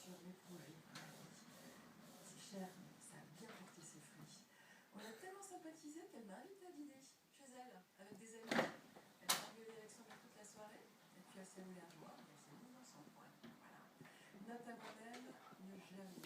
sur mes projets. C'est cher, mais ça a bien porté ses fruits. On a tellement sympathisé qu'elle m'a invité à dîner chez elle, avec des amis. Elle a rigolé avec son mec toute la soirée, et puis elle s'est roulée à joie, et elle s'est mise dans son coin. Voilà. Note à moi-même, ne jamais